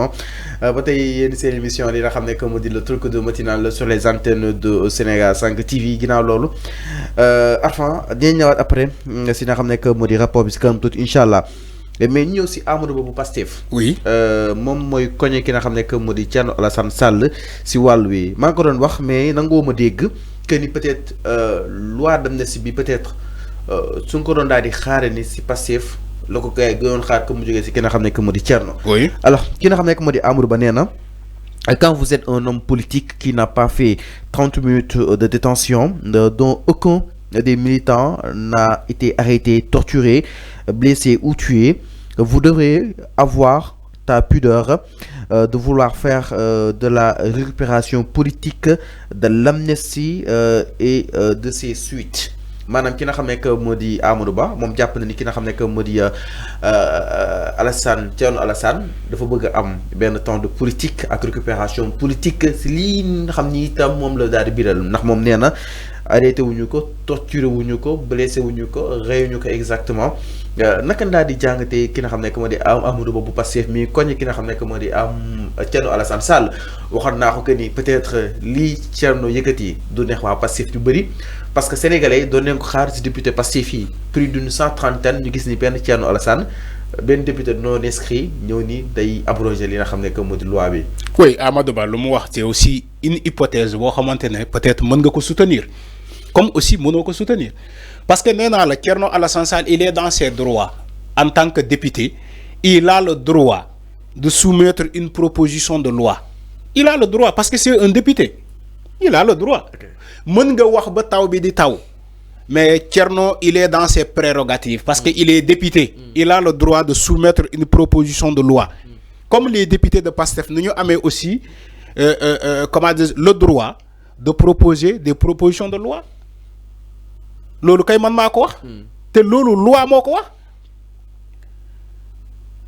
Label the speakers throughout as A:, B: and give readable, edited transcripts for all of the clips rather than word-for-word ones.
A: effectivement ba tey yéen seen émission li nga xam ne que mu di le truc de matinal sur les antennes de Sénégal 5 TV ginnaaw loolu Arfan dinañ ñëwaat après si nga xam ne que mu di rapport bi si kanam tuuti incha allah mais ñu ñëw si Amadou Ba bu Pastef.
B: oui
A: moom mooy koñe ki nga xam ne que mu di Thierno Alassane Sall si wàll wi maa ngi ko doon wax mais nangoo ma dégg que ni peut-être loi d'amnistie bi peut-être su nga ko doon daal di xaare ni si Pastef la ko gars yi gënoon xaar que mu jógee si ki nga xam ne que mu di Thierno.
B: oui
A: alors ki nga xam ne que mu di Amadou Ba nee na quand vous êtes un homme politique qui n'a pas fait 30 minutes de détention dont aucun des militants n'a été arrêté, torturé, blessé ou tué, vous devrez avoir ta pudeur de vouloir faire de la récupération politique, de l'amnistie et de ses suites. Madame ki nga xam ne que moo di Amadou Ba moom jàpp na ni ki nga xam ne que moo di Alassane Thierno Alassane dafa bëgg a am benn temps de politique ak récupération politique si lii nga xam ni itam moom la daal di biral ndax moom nee na arrêté wuñu ko torturé wuñu ko blessé wuñu ko reyuñu ko exactement naka daal di jàngatee ki nga xam ne que moo di Amadou Ba bu Pastef mi koñ ki nga xam ne que moo di Thierno Alassane Sall waxoon naa ko que ni peut-être lii Thierno yëkkati du neex waa Pastef yu bëri parce que sénégalais yi doon nañ ko xaar si député Pastef yi plus d'une 130 ñu gis ni benn Thierno Alassane benn député non inscrit ñëw ni day abroger li nga xam ne que moo di loi bi.
B: oui Amadou Ba lu mu wax c'est aussi une hypothèse boo xamante ne peut-être mën nga ko soutenir comme aussi mënoo ko soutenir parce que nee naa la Thierno Alassane Sall il est dans ses droits en tant que député il a le droit de soumettre une proposition de loi il a le droit parce que c'est un député il a le droit mën nga wax ba taw bi di taw mais Thierno il est dans ses prérogatives parce que il est député il a le droit de soumettre une proposition de loi comme les députés de Pastef nu ñu amee aussi comment dire le droit de proposer des propositions de loi loolu kay man maa ko wax te loolu loi moo ko wax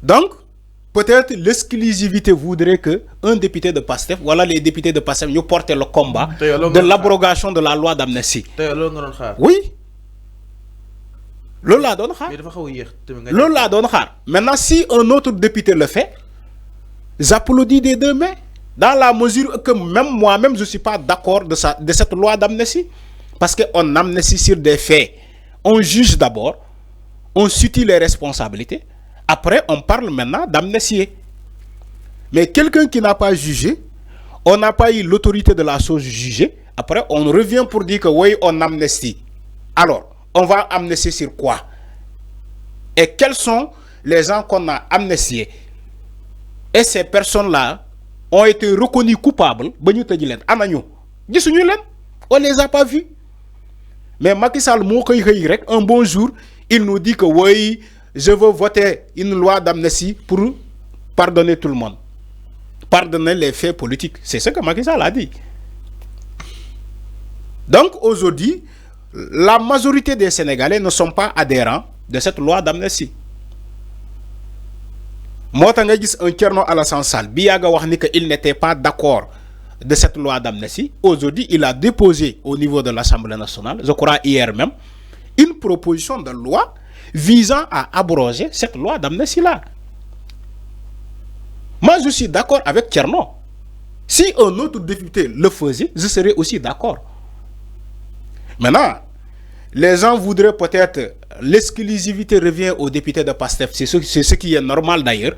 B: donc peut-être l'exclusivité voudrait que un député de Pastef wala les députés de Pastef ñu porter le combat de l'abrogation de la loi d'amnistie.
A: loolu nga doon xaar.
B: oui loolu laa doon xaar.
A: mais dafa xaw a yéex.
B: loolu laa doon xaar maintenant si un autre député le fait j'applaudis des deux mains dans la mesure que même moi-même je suis pas d'accord de cette loi d'amnistie parce que on amnistie sur des faits on juge d'abord on situe les responsabilités. Après, on parle maintenant d'amnistier. Mais quelqu'un qui n'a pas jugé, on n'a pas eu l'autorité de la chose jugée. Après, on revient pour dire que oui, on amnistie. Alors, on va amnistier sur quoi? Et quels sont les gens qu'on a amnistiés? Et ces personnes-là ont été reconnues coupables. On les a pas vus. Mais Macky Sall, un bon jour, il nous dit que oui, je veux voter une loi d'amnistie pour pardonner tout le monde. Pardonner les faits politiques. C'est ce que Macky Sall a dit. Donc aujourd'hui, la majorité des Sénégalais ne sont pas adhérents de cette loi d'amnistie. Moi, quand je un Thierno Alassane Sall, il n'était pas d'accord de cette loi d'amnistie. Aujourd'hui, il a déposé au niveau de l'Assemblée nationale, je crois hier même, une proposition de loi visant à abroger cette loi d'amnistie-là. Moi, je suis d'accord avec Thierno. Si un autre député le faisait, je serais aussi d'accord. Maintenant, les gens voudraient peut-être l'exclusivité revient aux députés de Pastef. C'est ce qui est normal d'ailleurs.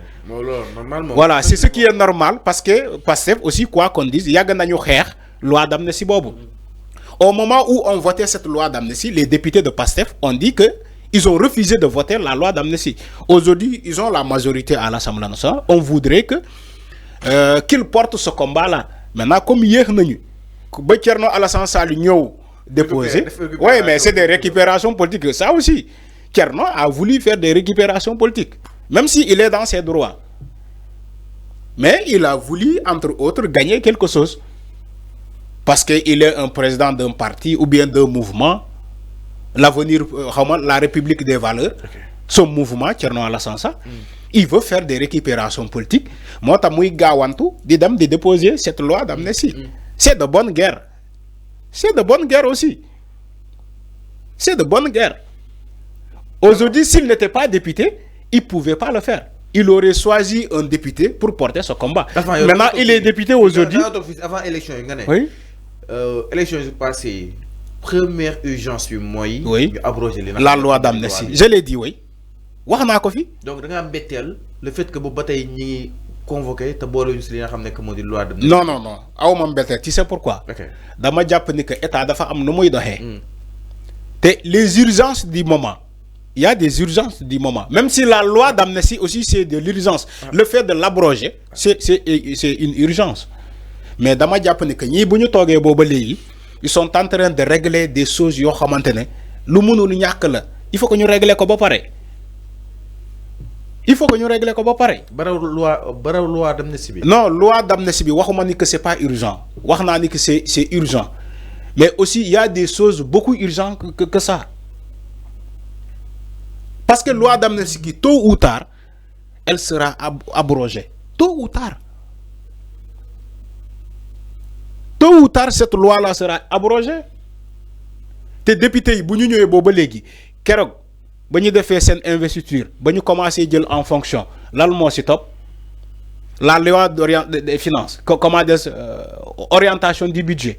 B: Voilà, c'est ce qui est normal parce que Pastef aussi, quoi qu'on dise, il y a une loi d'amnistie. Au moment où on votait cette loi d'amnistie, les députés de Pastef ont dit que ils ont refusé de voter la loi d'amnistie. Aujourd'hui, ils ont la majorité à l'Assemblée nationale. On voudrait que qu'ils portent ce combat-là. Maintenant, comme hier, Thierno Alassane Sall déposé. Oui, mais c'est des récupérations politiques. Ça aussi, Thierno a voulu faire des récupérations politiques, même s'il est dans ses droits. Mais il a voulu, entre autres, gagner quelque chose. Parce qu'il est un président d'un parti ou bien d'un mouvement. L'avenir, la République des valeurs, son mouvement, Thierno Alassane Sall, il veut faire des récupérations politiques. Moi, je vais déposer cette loi d'amnistie. C'est de bonne guerre. C'est de bonne guerre aussi. C'est de bonne guerre. Aujourd'hui, s'il n'était pas député, il ne pouvait pas le faire. il aurait choisi un député pour porter ce combat. Maintenant, il est député aujourd'hui.
A: Avant l'élection,
B: oui.
A: Élection passée, première urgence,
B: oui. La loi d'amnistie. Je l'ai dit, oui. Donc,
A: le fait que vous bataillez convoqué, loi de
B: non, non, non. Tu sais pourquoi? Dans ma Japonais, que l'État dafa am no muy doxé. Les urgences du moment. Il y a des urgences du moment. Même si la loi d'amnistie aussi c'est de l'urgence. Le fait de l'abroger, c'est une urgence. Mais dans ma Japonais, que ñi buñu togué boba légui, ils sont en train de régler des choses yo xamantene lu mënul ñak la. Il faut que ñu régler ko ba paré. Il faut que nous réglions comme pareil.
A: Loi d'amnistie.
B: Non, loi d'amnistie, je dis que ce n'est pas urgent. Je dis que c'est urgent. Mais aussi, il y a des choses beaucoup urgentes que ça. Parce que la loi d'amnistie, tôt ou tard, elle sera abrogée. Tôt ou tard. Tôt ou tard, cette loi-là sera abrogée. Les députés, si nous avons ba ñu defee seen investiture ba ñu commencé jël en fonction lan moo ci top la loi des finances comment dire orientation du budget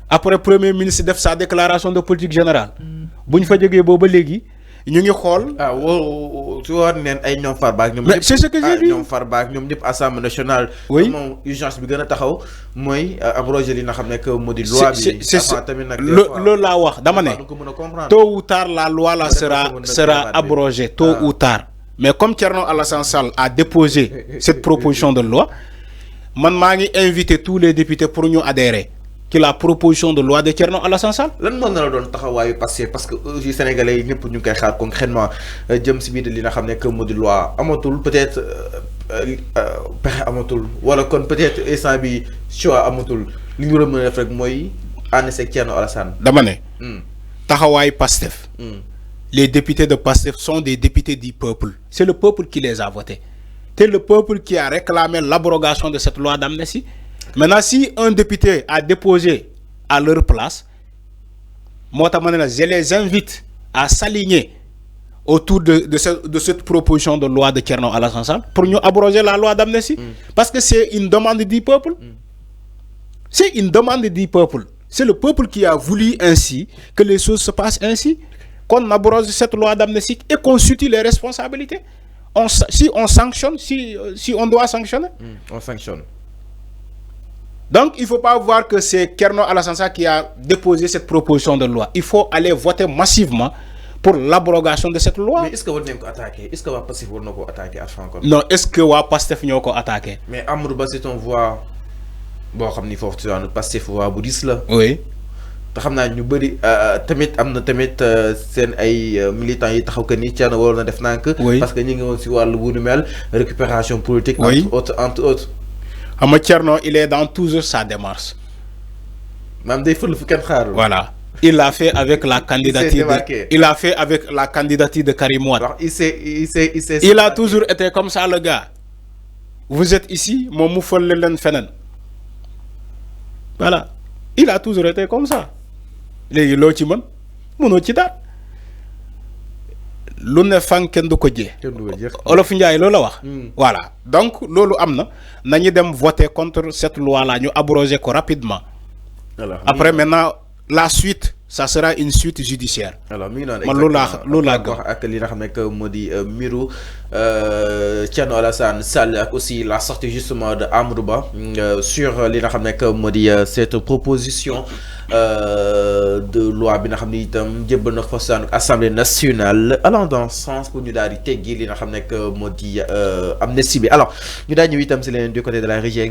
B: après premier ministre def sa déclaration de politique générale bu ñu fa jógee booba léegi ñu ngi xool
A: tu vois neen ay ñoom Farba ñoom
B: c'est ce que j'ai dit
A: ñoom Farba ñoom ñëpp assemblée nationale moom urgence bi gën a taxaw mooy abroger li nga xam ne que moo di loi bi tamit nag
B: loolu laa wax dama ne tôt ou tard la loi là sera abrogée tôt ou tard mais comme Thierno Alassane Sall a déposé cette proposition de loi man maa ngi invité tous les députés pour ñu adhérer que la proposition de loi de Thierno Alassane Sall.
A: Lan mo na la doon taxawayu passé parce que aussi sénégalais yi ñëpp ñu koy xaar concrètement jëm ci biir li nga xamné que modi loi amatul peut-être pexe amatul wala kon peut-être instant bi choix amatul li ñu mëna def rek moy ànd ak Thierno Alassane.
B: Dama né taxawayu Pastef. Les députés de Pastef sont des députés du peuple. C'est le peuple qui les a votés. C'est le peuple qui a réclamé l'abrogation de cette loi d'amnistie. Maintenant, si un député a déposé à leur place, je les invite à s'aligner autour de cette proposition de loi de Thierno Alassane Sall pour nous abroger la loi d'amnistie. Parce que c'est une demande du peuple. C'est une demande du peuple. C'est le peuple qui a voulu ainsi que les choses se passent ainsi. Qu'on abroge cette loi d'amnistie et qu'on situe les responsabilités. Si on sanctionne, si on doit sanctionner.
A: On sanctionne.
B: Donc, il ne faut pas voir que c'est Thierno Alassane Sall qui a déposé cette proposition de loi. Il faut aller voter massivement pour l'abrogation de cette loi.
A: Mais est-ce que vous avez attaqué? Est-ce que vous avez attaqué à Franck?
B: Non, est-ce que vous avez attaqué?
A: Mais Amadou Ba, c'est une voix. Bon, comme il faut que tu Pastef voix bouddhiste là.
B: Oui.
A: te xam naa ñu bëri tamit am na tamit seen ay militants yi taxaw que ni Thierno waroon na def nànk parce que ñu ngi woon si wàllu bu nu mel récupération politique. entre autres.
B: xam nga Thierno il est dans toujours sa démarche.
A: maanaam day fël fu kenn xaarul.
B: Voilà. Il l'a fait avec la candidature il a fait avec la candidature de Karim Wade. Il a toujours été comme ça le gars. Vous êtes ici, mon mu fël leen feneen. Voilà. Il a toujours été comme ça. Léegi loo ci mën mënoo ci daal lu ne fan kenn du ko jee Olof Ndiaye loolu la wax. Voilà donc loolu am na nañu dem voter contre cette loi là ñu abroger ko rapidement. Après maintenant la suite ça sera une suite judiciaire.
A: Alors mi ngi noonu
B: man loolu laa gëm
A: ak li nga xam ne que moo di mbiru Thierno Alassane Sall ak aussi la sortie justement de Amadou Ba sur li nga xam ne que moo di cette proposition de loi bi nga xam ne itam jébbal na fa Assemblée nationale allant dans ce sens pour ñu daal di teggi li nga xam ne que moo di amnistie bi alors ñu daal ñëw itam si leneen du côté de la régie.